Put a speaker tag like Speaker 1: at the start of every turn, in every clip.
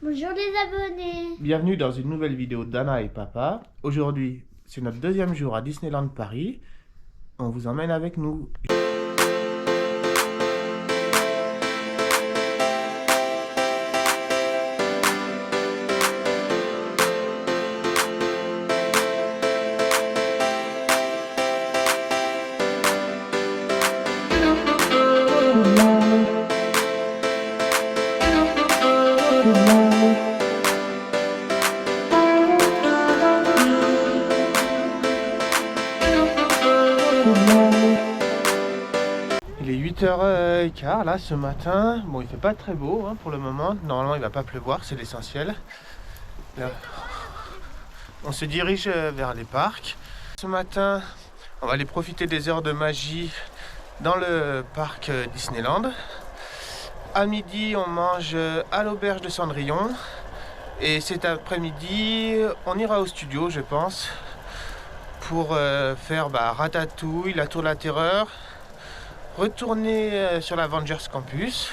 Speaker 1: Bonjour les abonnés.
Speaker 2: Bienvenue dans une nouvelle vidéo d'Anna et Papa. Aujourd'hui, c'est notre deuxième jour à Disneyland Paris. On vous emmène avec nous. Il est 8h15 là ce matin. Bon, il fait pas très beau pour le moment. Normalement, il va pas pleuvoir, c'est l'essentiel. Là, on se dirige vers les parcs. Ce matin, on va aller profiter des heures de magie dans le parc Disneyland. À midi, on mange à l'auberge de Cendrillon. Et cet après-midi, on ira au studio, je pense, pour faire Ratatouille, la Tour de la Terreur, retourner sur l'Avengers Campus.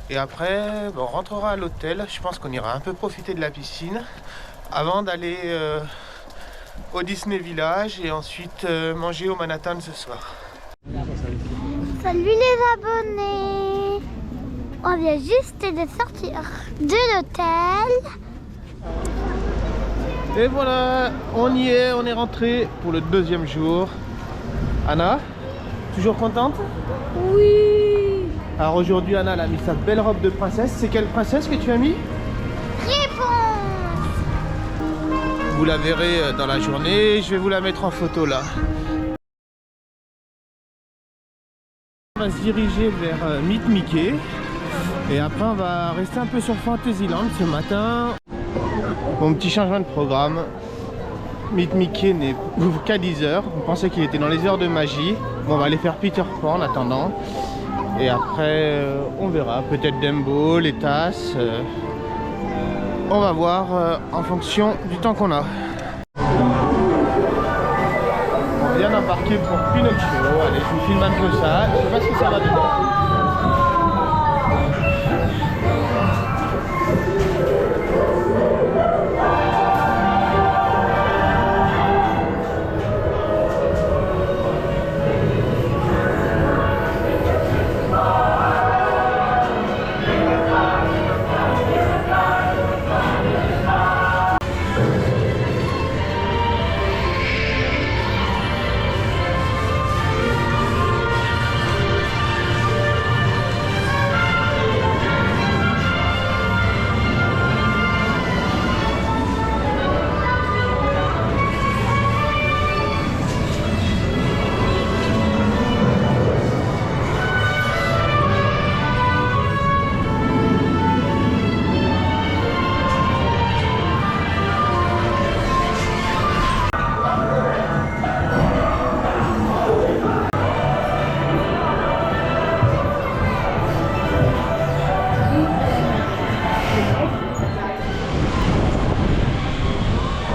Speaker 2: Et après, on rentrera à l'hôtel. Je pense qu'on ira un peu profiter de la piscine avant d'aller au Disney Village et ensuite manger au Manhattan ce soir.
Speaker 1: Salut les abonnés. On vient juste de sortir de l'hôtel.
Speaker 2: Et voilà, on y est, on est rentré pour le deuxième jour. Anna, toujours contente?
Speaker 1: Oui.
Speaker 2: Alors aujourd'hui, Anna elle a mis sa belle robe de princesse. C'est quelle princesse que tu as mis?
Speaker 1: Réponse.
Speaker 2: Vous la verrez dans la journée, je vais vous la mettre en photo là. On va se diriger vers Meet Mickey. Et après on va rester un peu sur Fantasyland ce matin. Bon, petit changement de programme. Meet Mickey n'est qu'à 10h. On pensait qu'il était dans les heures de magie. Bon, on va aller faire Peter Pan en attendant. Et après, on verra. Peut-être Dumbo, les tasses. On va voir en fonction du temps qu'on a. On vient d'embarquer pour Pinocchio. Allez, je vous filme un peu ça. Je sais pas ce que ça va donner.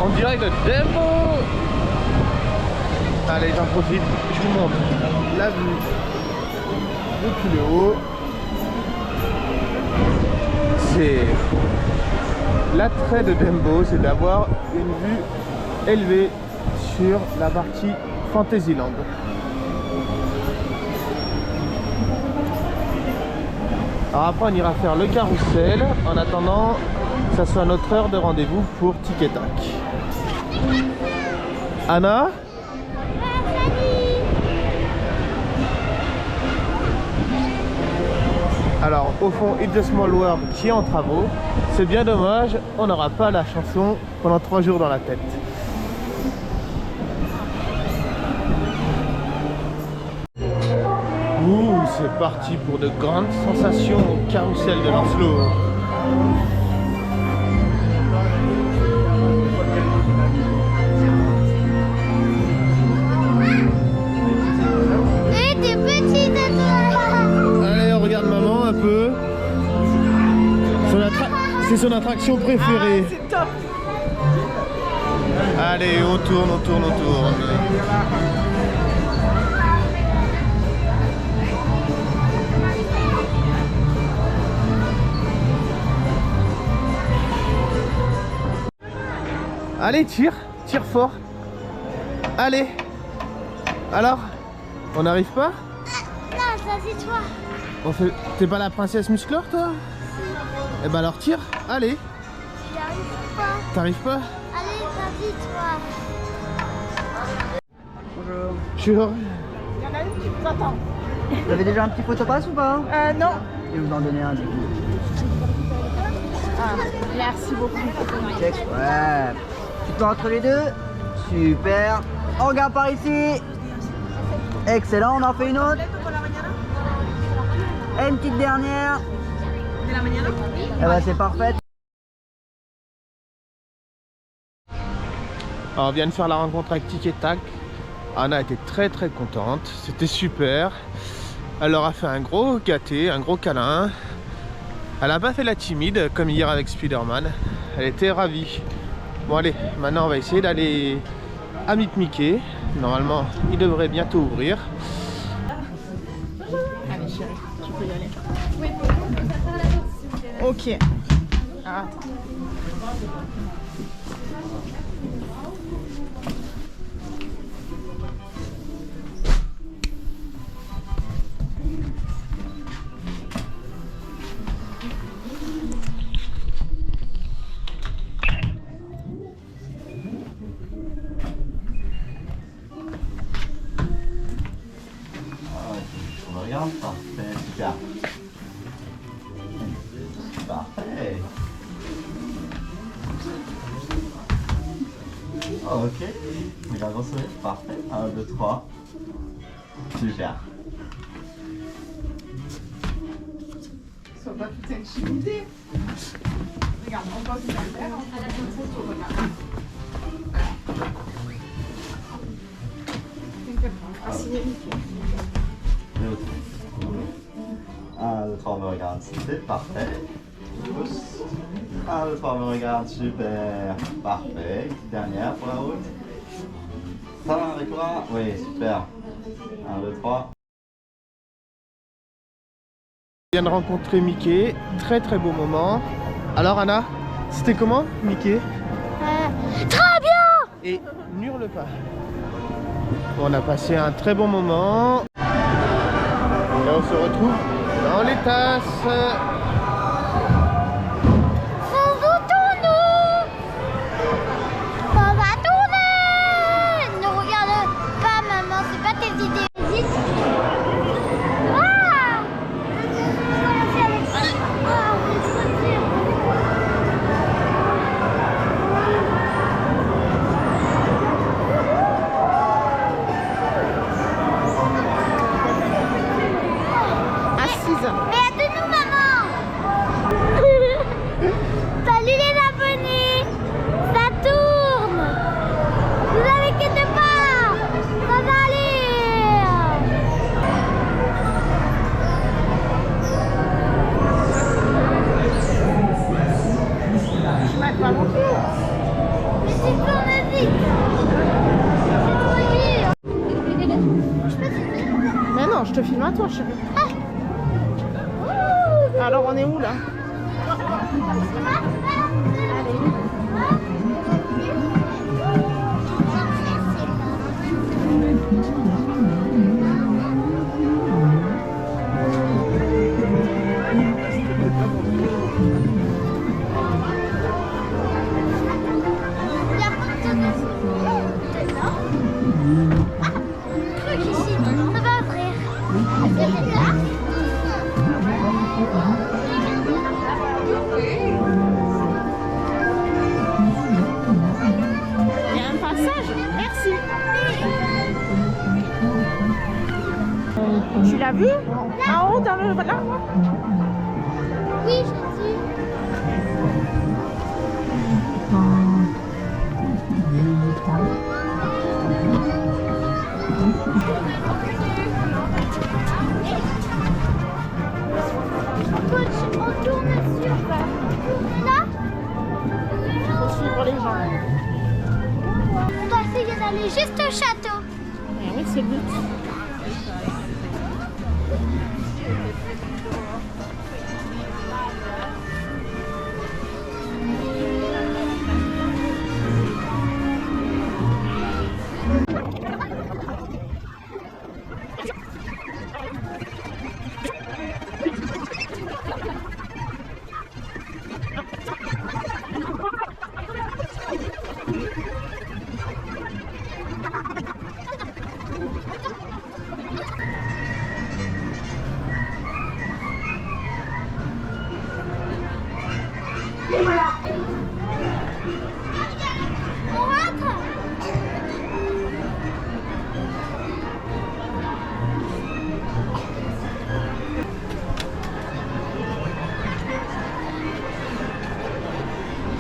Speaker 2: On dirait le Dumbo. Allez, j'en profite, je vous montre la vue depuis le haut. C'est l'attrait de Dumbo, c'est d'avoir une vue élevée sur la partie Fantasyland. Alors après on ira faire le carrousel en attendant que ça soit notre heure de rendez-vous pour Tic et Tac. Anna? Alors au fond It's a Small World qui est en travaux. C'est bien dommage, on n'aura pas la chanson pendant 3 jours dans la tête. Ouh, c'est parti pour de grandes sensations au carrousel de Lancelot.
Speaker 1: Et des petits tatouages.
Speaker 2: Allez, on regarde maman un peu. C'est son attraction préférée.
Speaker 3: C'est top.
Speaker 2: Allez, on tourne, on tourne, on tourne. Allez, tire fort. Allez. Alors, on n'arrive pas?
Speaker 1: Non, ça c'est toi.
Speaker 2: T'es pas la princesse musclore, toi? Eh ben alors tire. Allez.
Speaker 1: J'y arrive pas.
Speaker 2: T'arrives pas?
Speaker 1: Allez, vas-y toi.
Speaker 3: Bonjour.
Speaker 2: Bonjour.
Speaker 4: Il y en a une qui vous attend.
Speaker 3: Vous avez déjà un petit photopass ou pas?
Speaker 4: Non.
Speaker 3: Je vais vous en donner un du coup.
Speaker 4: Ah, merci beaucoup.
Speaker 3: Check. Ouais. Tu peux entre les deux. Super. On regarde par ici. Excellent, on en fait une autre. Et une petite dernière. Eh ben c'est parfait.
Speaker 2: Alors, on vient de faire la rencontre avec Tic et Tac. Anna était très contente, c'était super. Elle leur a fait un gros gâté, un gros câlin. Elle n'a pas fait la timide comme hier avec Spider-Man. Elle était ravie. Bon allez, maintenant on va essayer d'aller à Meet Mickey. Normalement, il devrait bientôt ouvrir.
Speaker 4: Allez chérie, tu peux y aller. Ok. Ah, attends.
Speaker 5: On regarde, parfait, super. Parfait. Oh, ok. Regarde mon sourire, parfait. 1, 2, 3. Super.
Speaker 4: Sois pas tout intimidé. Regarde, on passe une affaire. Tu regardes. T'inquiète pas, on va signer Mickey.
Speaker 5: 1, 2, 3, me regarde, c'est parfait. Pousse. 1, 2, 3, me regarde, super. Parfait. Petite dernière pour la route. Ça va avec moi? Oui, super. 1, 2, 3.
Speaker 2: On vient de rencontrer Mickey, très beau moment. Alors Anna, c'était comment Mickey?
Speaker 1: Très bien.
Speaker 2: Et n'hurle pas. Bon, on a passé un très bon moment. Et on se retrouve dans les tasses.
Speaker 1: Ça va tourner. Ça va tourner. Ne regarde pas maman, c'est pas tes idées. Hésite. Ah. Voilà, c'est avec ça. Ah, on peut se retirer.
Speaker 4: Assise.
Speaker 1: Mais attends-nous, maman. Salut les abonnés. Ça tourne. Ne vous inquiétez pas. Ça va aller.
Speaker 4: Je m'arrête pas mon tour.
Speaker 1: Mais tu tournes vite. C'est trop dur. Je peux te filmer.
Speaker 4: Mais non, je te filme à toi, chérie. Alors, on est où là?
Speaker 1: Truc ici, ça va ouvrir. Est-ce que c'est là?
Speaker 4: Il y a un passage. Merci. Tu l'as vu? En haut dans le l'arbre?
Speaker 1: Oui, je suis. On tourne sur là.
Speaker 4: Il faut suivre les gens.
Speaker 1: On doit essayer d'aller juste au château.
Speaker 4: Eh oui, c'est le but.
Speaker 1: On rentre.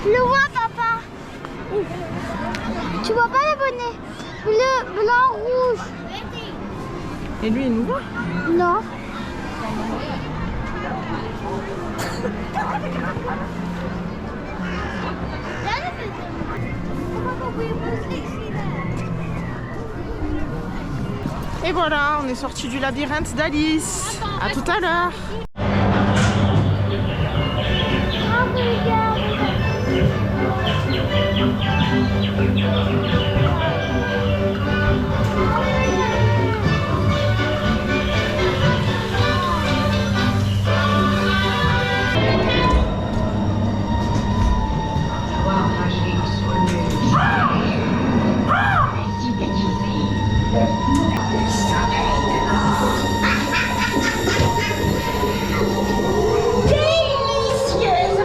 Speaker 1: Je le vois, papa. Tu vois pas le bonnet? Bleu, blanc, rouge.
Speaker 4: Et lui, il nous voit?
Speaker 1: Non.
Speaker 4: Et voilà, on est sorti du labyrinthe d'Alice. À tout à l'heure.
Speaker 1: Ah, regarde. Délicieuse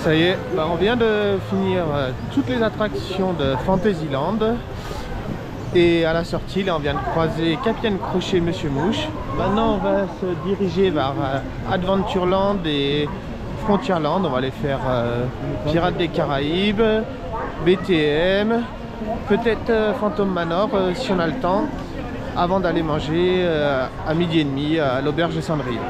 Speaker 2: Ça y est, bah on vient de finir toutes les attractions de Fantasyland. Et à la sortie, là, on vient de croiser Capitaine Crochet, Monsieur Mouche. Maintenant, on va se diriger vers Adventureland et Frontierland. On va aller faire Pirates des Caraïbes, BTM, peut-être Phantom Manor si on a le temps, avant d'aller manger à 12h30 à l'auberge de Cendrillon.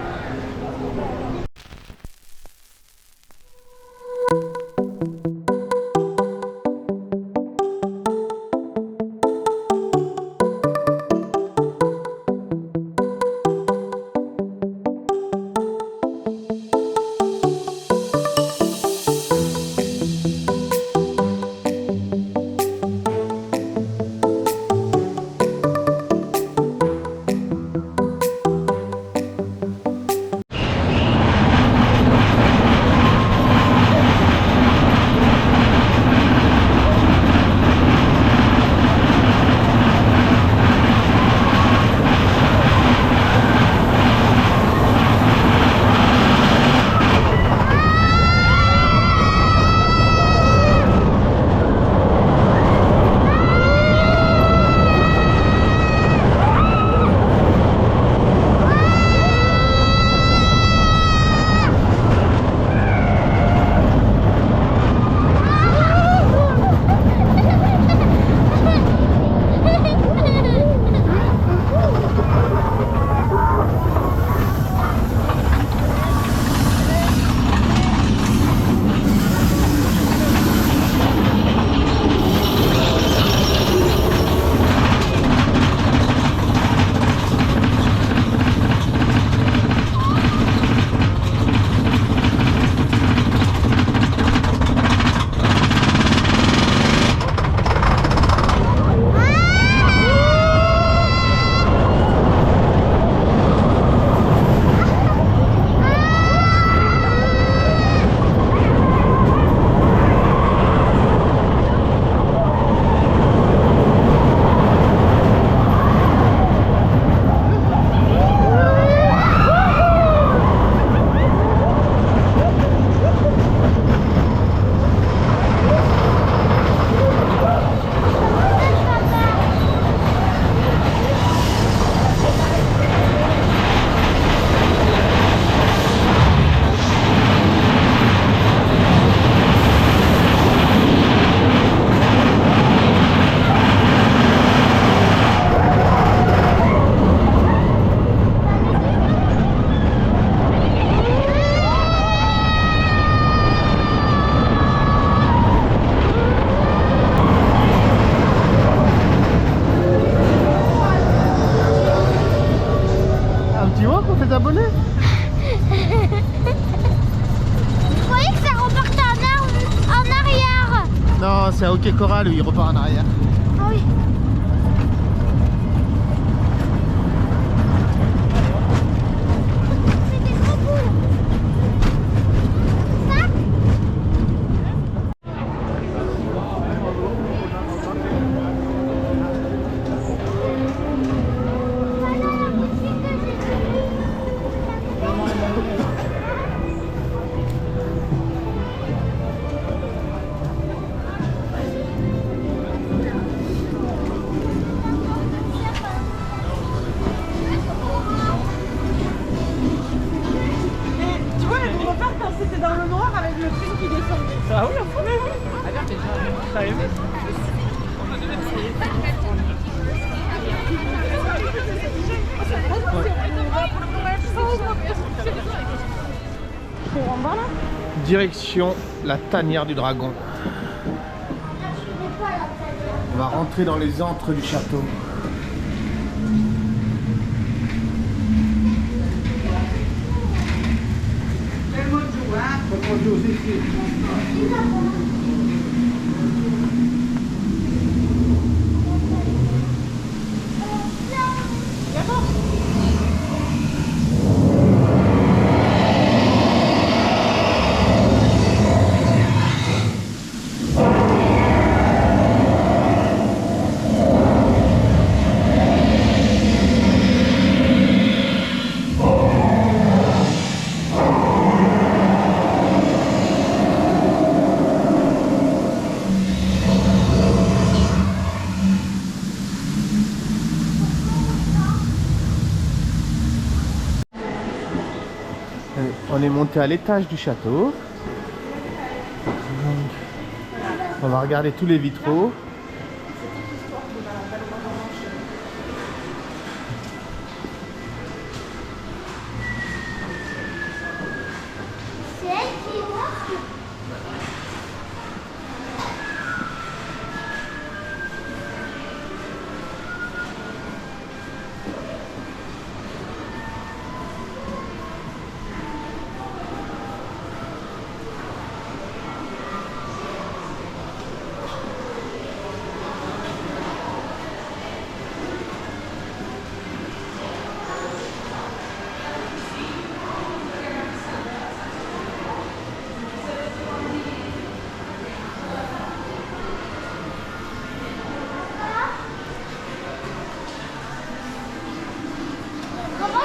Speaker 2: Non, c'est à OK Coral, lui, il repart en arrière.
Speaker 1: Ah oui. C'est des gros boules. Ça?
Speaker 4: Tu vois, on repart quand c'était dans le noir avec le film qui descendait. Ah oui, on mais oui. T'as aimé? Pour en bas là?
Speaker 2: Direction la tanière du dragon. On va rentrer dans les antres du château. On est monté à l'étage du château. Donc, on va regarder tous les vitraux.
Speaker 1: C'est elle qui est morte.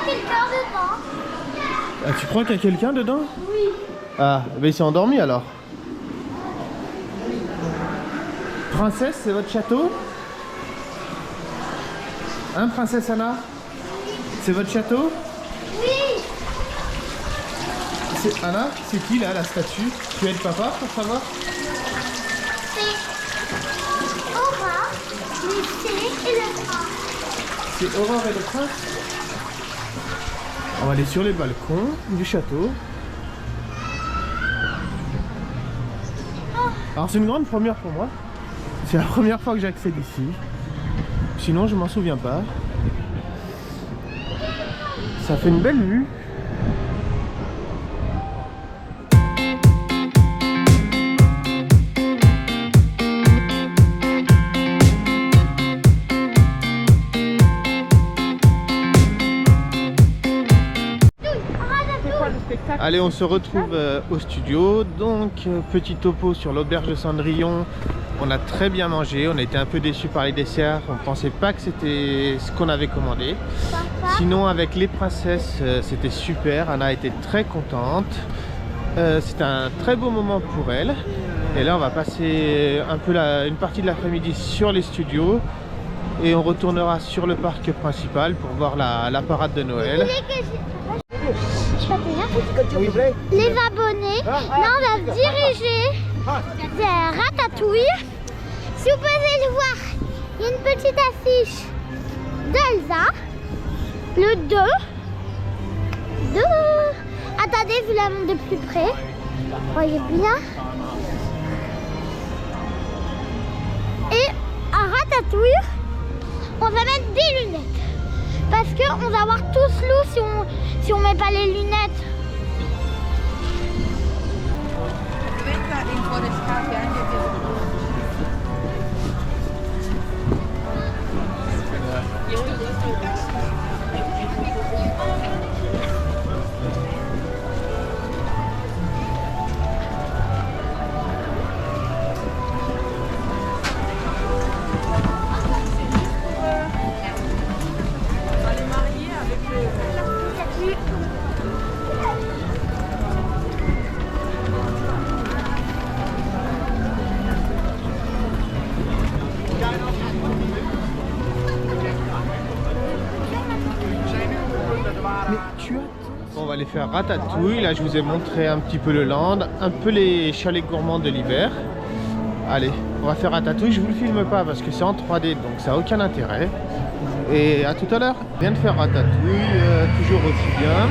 Speaker 1: Quelqu'un dedans.
Speaker 2: Ah, tu crois qu'il y a quelqu'un dedans?
Speaker 1: Oui.
Speaker 2: Ah, mais il s'est endormi alors. Princesse, c'est votre château? Hein, princesse Anna? C'est votre château?
Speaker 1: Oui.
Speaker 2: Anna, c'est qui là, la statue? Tu aides papa pour savoir?
Speaker 1: C'est Aura, Lycée et le prince.
Speaker 2: C'est Aurore et le prince? On va aller sur les balcons du château. Alors c'est une grande première pour moi. C'est la première fois que j'accède ici. Sinon je m'en souviens pas. Ça fait une belle vue. Allez, on se retrouve au studio. Donc, petit topo sur l'auberge de Cendrillon. On a très bien mangé. On a été un peu déçus par les desserts. On ne pensait pas que c'était ce qu'on avait commandé. Sinon, avec les princesses, c'était super. Anna était très contente. C'était un très beau moment pour elle. Et là, on va passer un peu une partie de l'après-midi sur les studios. Et on retournera sur le parc principal pour voir la parade de Noël.
Speaker 1: Les abonnés, là on va se diriger vers Ratatouille. Si vous pouvez le voir, il y a une petite affiche d'Elsa. Le 2. Attendez, je vous la montre de plus près. Vous voyez bien. Et à Ratatouille, on va mettre des lunettes. Parce qu'on va avoir tous loup si on met pas les lunettes.
Speaker 2: aller faire Ratatouille. Là, je vous ai montré un petit peu le land, un peu les chalets gourmands de l'hiver. Allez, on va faire Ratatouille. Je vous le filme pas parce que c'est en 3D, donc ça n'a aucun intérêt. Et à tout à l'heure. On vient de faire Ratatouille, toujours aussi bien.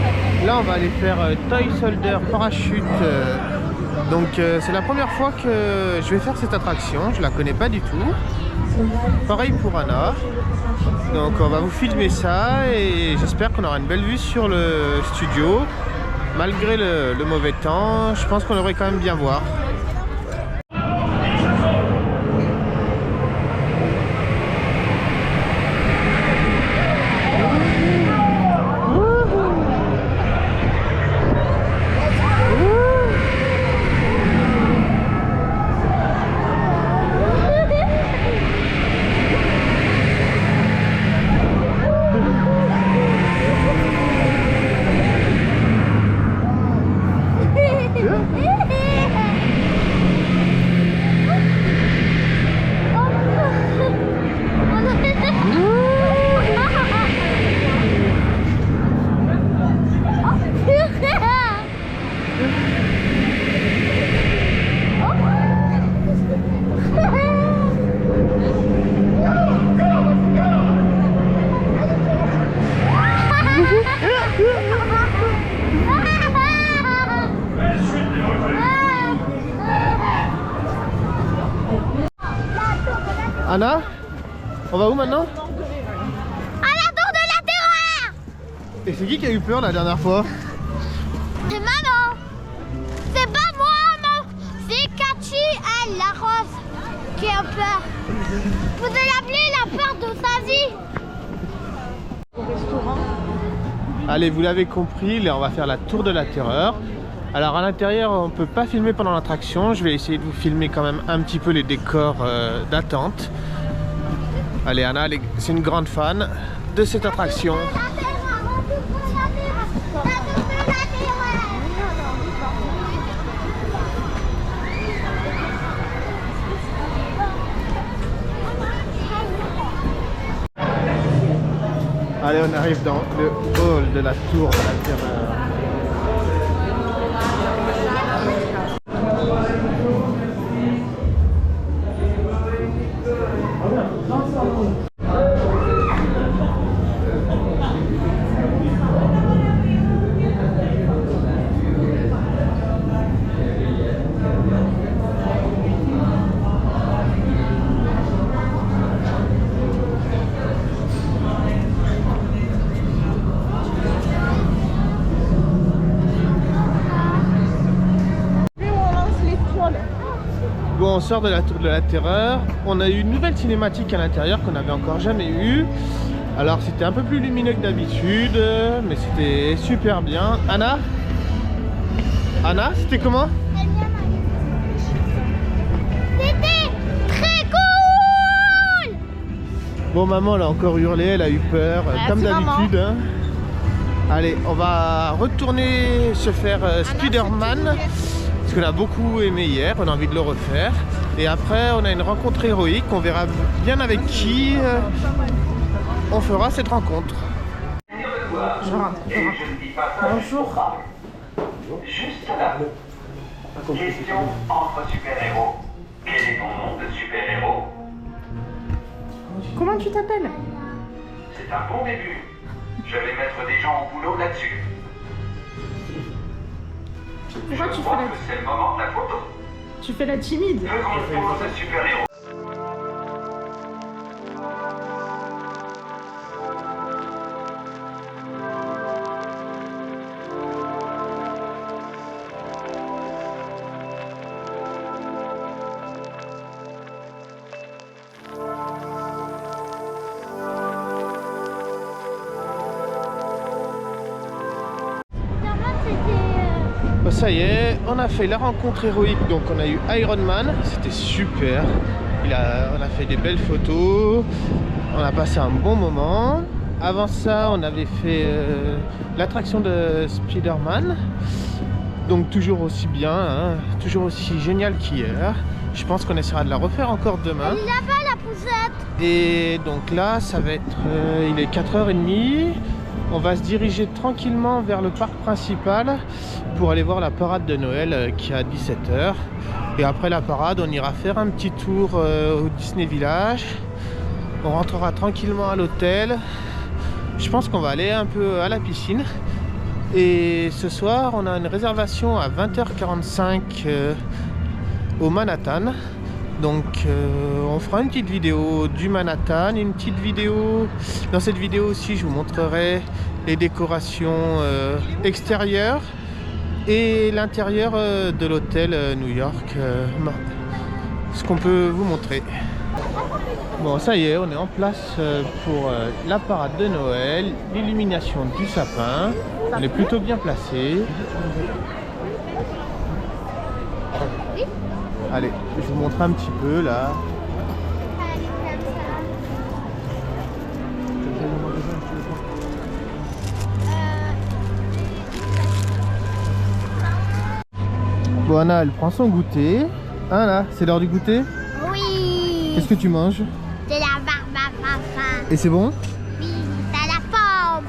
Speaker 2: Là, on va aller faire Toy Soldier Parachute. Donc, c'est la première fois que je vais faire cette attraction. Je la connais pas du tout. Pareil pour Anna. Donc on va vous filmer ça et j'espère qu'on aura une belle vue sur le studio. Malgré le mauvais temps, je pense qu'on devrait quand même bien voir. Anna, on va où maintenant?
Speaker 1: À la tour de la terreur.
Speaker 2: Et c'est qui a eu peur la dernière fois?
Speaker 1: C'est maman. C'est pas moi, maman. C'est Cathy, elle, la rose, qui a peur. Vous allez l'appeler la peur de sa vie.
Speaker 4: Au restaurant.
Speaker 2: Allez, vous l'avez compris, là on va faire la tour de la terreur. Alors à l'intérieur, on peut pas filmer pendant l'attraction. Je vais essayer de vous filmer quand même un petit peu les décors d'attente. Allez, Anna, c'est une grande fan de cette attraction. Allez, on arrive dans le hall de la tour de la terreur. Bon, on sort de la tour de la terreur. On a eu une nouvelle cinématique à l'intérieur qu'on n'avait encore jamais eue. Alors c'était un peu plus lumineux que d'habitude, mais c'était super bien. Anna, c'était comment?
Speaker 1: C'était très cool.
Speaker 2: Bon, maman elle a encore hurlé, elle a eu peur, comme d'habitude. Hein. Allez, on va retourner se faire Spider-Man. Parce qu'on a beaucoup aimé hier, on a envie de le refaire. Et après, on a une rencontre héroïque, on verra bien avec qui on fera cette rencontre.
Speaker 6: Bonjour. Juste là. Question entre super-héros. Quel est ton nom de super-héros?
Speaker 4: Comment tu t'appelles?
Speaker 6: C'est un bon début. Je vais mettre des gens au boulot là-dessus.
Speaker 4: Pourquoi
Speaker 6: Je
Speaker 4: tu
Speaker 6: crois
Speaker 4: fais
Speaker 6: que c'est le moment de la photo.
Speaker 4: Tu fais la timide.
Speaker 6: Seconde pose de super-héros.
Speaker 2: Ça y est, on a fait la rencontre héroïque, donc on a eu Iron Man, c'était super. On a fait des belles photos, on a passé un bon moment. Avant ça, on avait fait l'attraction de Spider-Man, donc toujours aussi bien, hein, toujours aussi génial qu'hier. Je pense qu'on essaiera de la refaire encore demain.
Speaker 1: Il a pas la poussette.
Speaker 2: Et donc là, ça va être, il est 4h30. on va se diriger tranquillement vers le parc principal pour aller voir la parade de Noël qui est à 17 h. Et après la parade, on ira faire un petit tour au Disney Village. On rentrera tranquillement à l'hôtel. Je pense qu'on va aller un peu à la piscine. Et ce soir, on a une réservation à 20h45 au Manhattan. Donc on fera une petite vidéo du Manhattan, une petite vidéo. Dans cette vidéo aussi, je vous montrerai les décorations extérieures et l'intérieur de l'hôtel New York. Ce qu'on peut vous montrer. Bon, ça y est, on est en place pour la parade de Noël, l'illumination du sapin. On est plutôt bien placé. Allez, je vous montre un petit peu là. Bon, Anna, elle prend son goûter. Hein là, c'est l'heure du goûter?
Speaker 1: Oui.
Speaker 2: Qu'est-ce que tu manges?
Speaker 1: De la barbe à papa.
Speaker 2: Et c'est bon?
Speaker 1: Oui, t'as la pomme.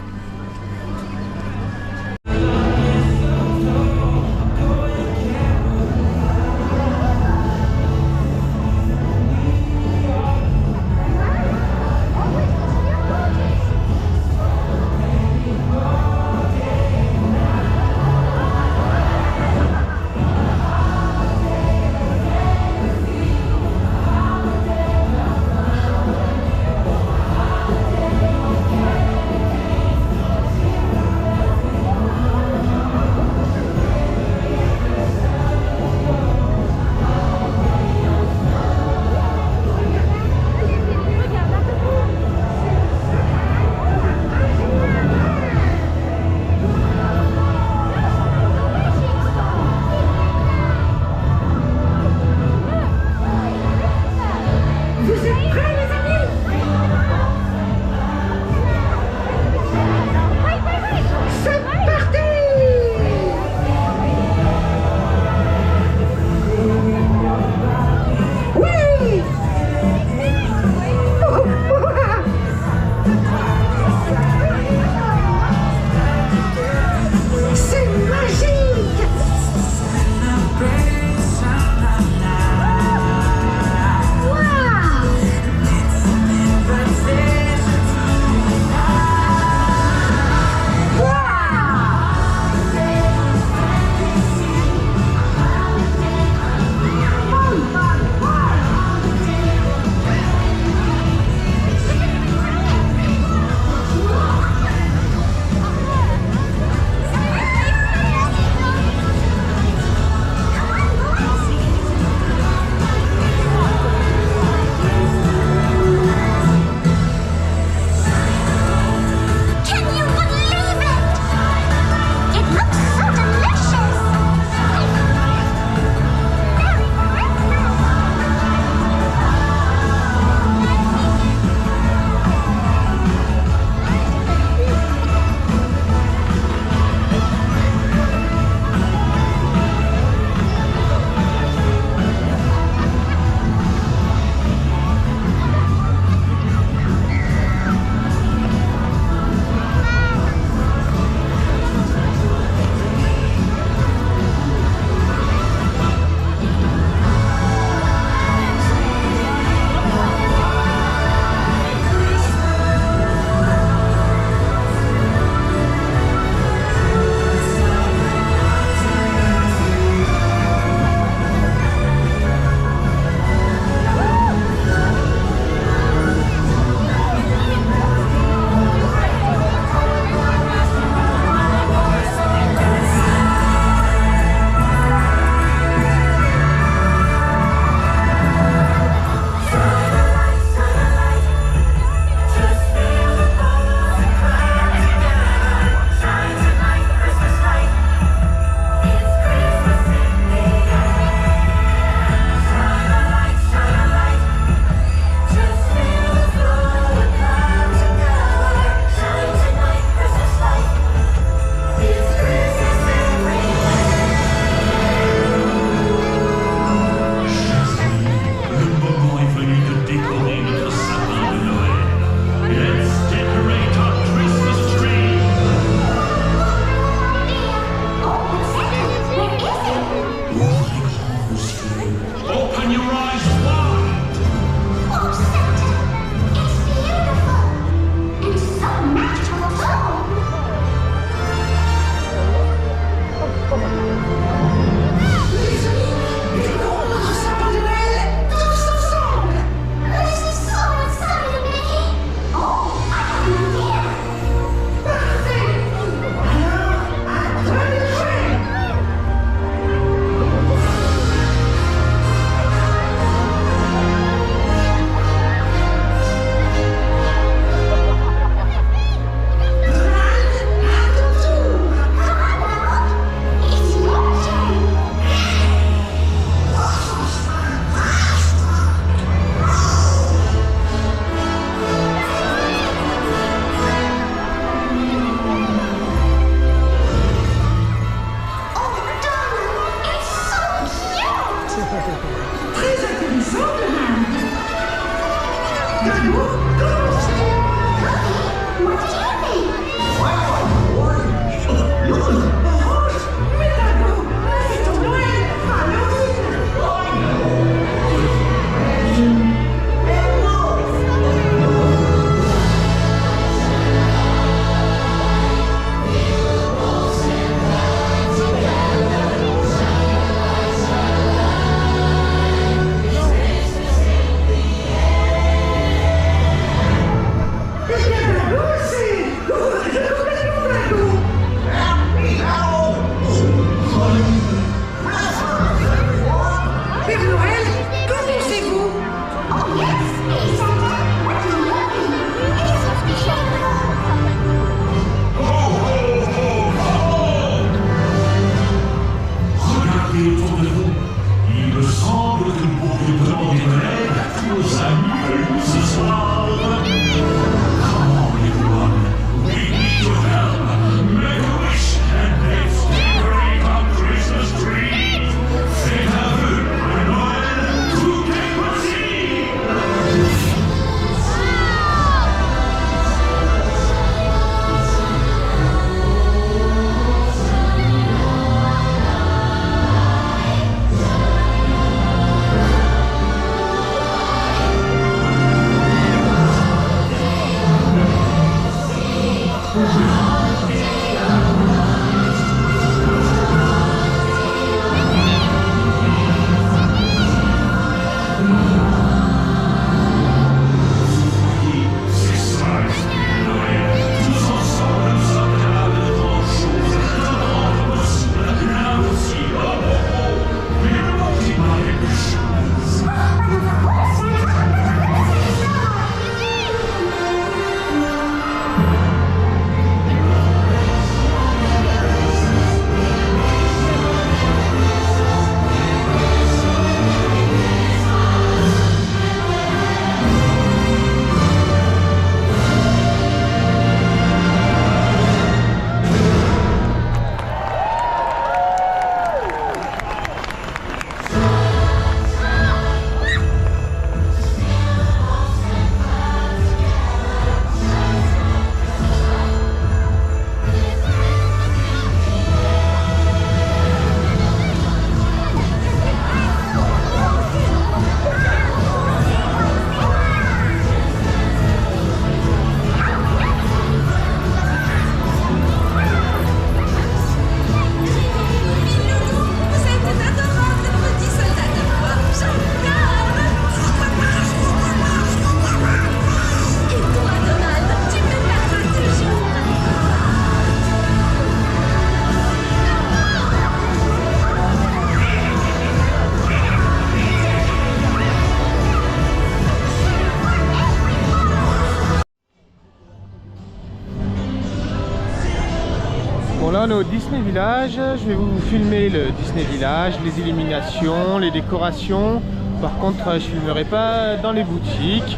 Speaker 2: Là on est au Disney Village, je vais vous filmer le Disney Village, les illuminations, les décorations. Par contre je filmerai pas dans les boutiques.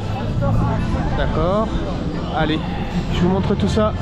Speaker 2: D'accord. Allez, je vous montre tout ça.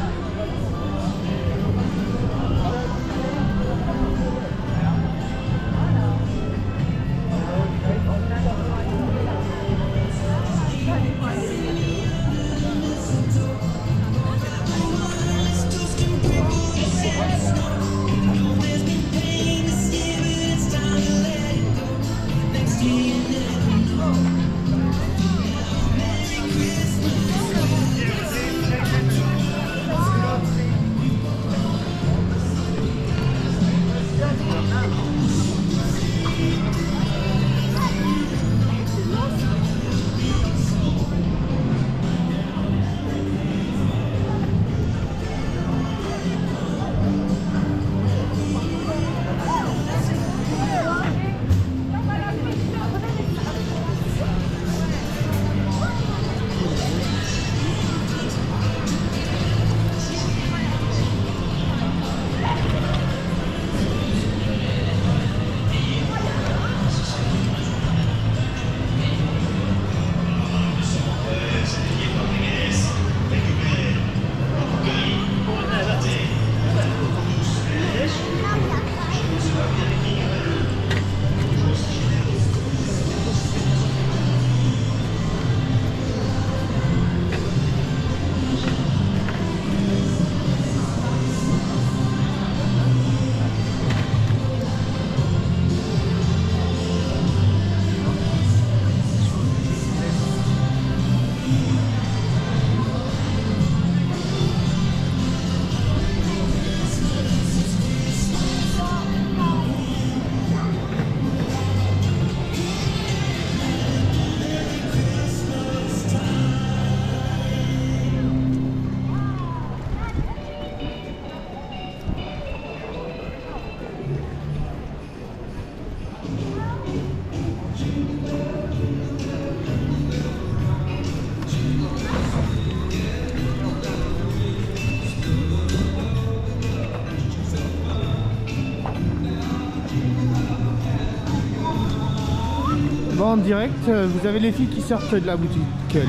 Speaker 2: en direct, vous avez les filles qui sortent de la boutique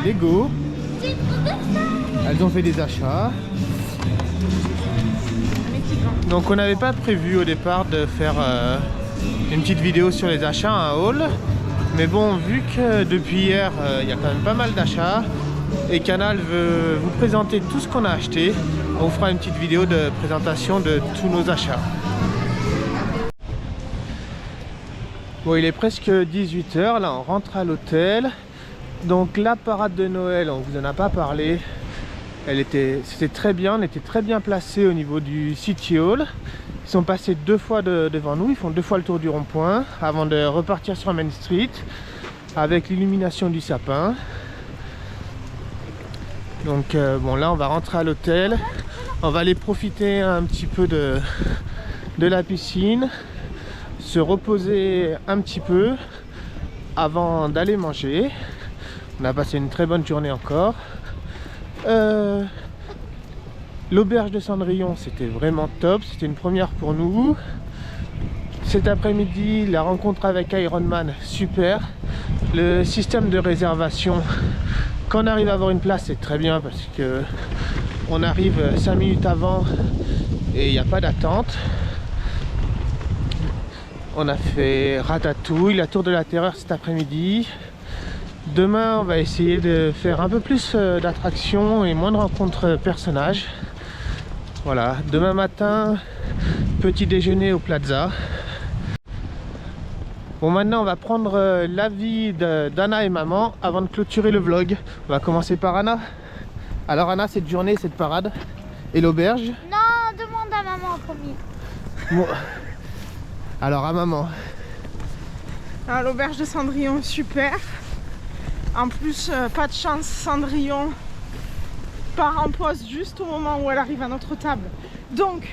Speaker 2: Lego. Elles ont fait des achats. Donc on n'avait pas prévu au départ de faire une petite vidéo sur les achats, un haul. Mais bon, vu que depuis hier, il y a quand même pas mal d'achats et Canal veut vous présenter tout ce qu'on a acheté, on fera une petite vidéo de présentation de tous nos achats. Bon, il est presque 18 h, là on rentre à l'hôtel. Donc la parade de Noël, on vous en a pas parlé. C'était très bien, on était très bien placé au niveau du City Hall. Ils sont passés 2 fois devant nous, ils font 2 fois le tour du rond-point avant de repartir sur Main Street avec l'illumination du sapin. Donc bon, là on va rentrer à l'hôtel, on va aller profiter un petit peu de la piscine, se reposer un petit peu avant d'aller manger. On a passé une très bonne journée encore. L'auberge de Cendrillon, c'était vraiment top, c'était une première pour nous. Cet après-midi, la rencontre avec Ironman, super. Le système de réservation, quand on arrive à avoir une place, c'est très bien parce que on arrive 5 minutes avant et il n'y a pas d'attente. On a fait Ratatouille, la Tour de la Terreur cet après-midi. Demain, on va essayer de faire un peu plus d'attractions et moins de rencontres personnages. Voilà, demain matin, petit déjeuner au Plaza. Bon, maintenant on va prendre l'avis d'Anna et maman avant de clôturer le vlog. On va commencer par Anna. Alors Anna, cette journée, cette parade et l'auberge?
Speaker 1: Non, demande à maman en premier.
Speaker 2: Bon. Alors à maman.
Speaker 4: Alors, l'auberge de Cendrillon, super. En plus, pas de chance, Cendrillon part en pause juste au moment où elle arrive à notre table. Donc,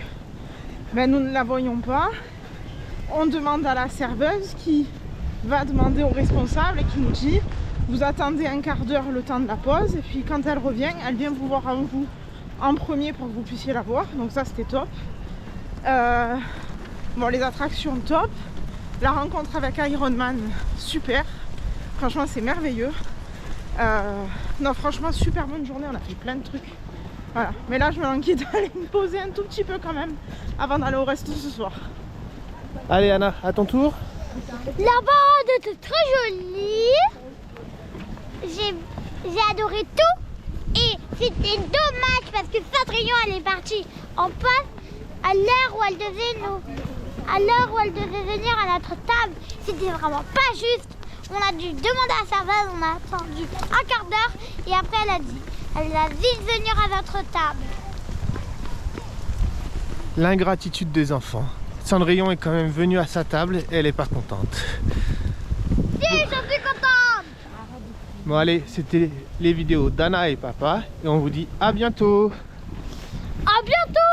Speaker 4: ben, nous ne la voyons pas. On demande à la serveuse qui va demander au responsable et qui nous dit vous attendez un quart d'heure le temps de la pause et puis quand elle revient, elle vient vous voir en vous en premier pour que vous puissiez la voir. Donc ça, c'était top. Bon, les attractions top. La rencontre avec Ironman, super. Franchement, c'est merveilleux. Non, franchement, super bonne journée. On a fait plein de trucs. Voilà. Mais là, je me languis d'aller me poser un tout petit peu quand même avant d'aller au resto ce soir.
Speaker 2: Allez Anna, à ton tour.
Speaker 1: La parade était très jolie. J'ai adoré tout. Et c'était dommage parce que Cendrillon, elle est partie en pause à l'heure où elle devait venir à notre table. C'était vraiment pas juste. On a dû demander à la serveuse, on a attendu un quart d'heure et après elle a vite venir à notre table.
Speaker 2: L'ingratitude des enfants. Cendrillon est quand même venue à sa table et elle est pas contente.
Speaker 1: Si, je suis contente.
Speaker 2: Bon allez, c'était les vidéos d'Anna et papa et on vous dit à bientôt.
Speaker 1: À bientôt.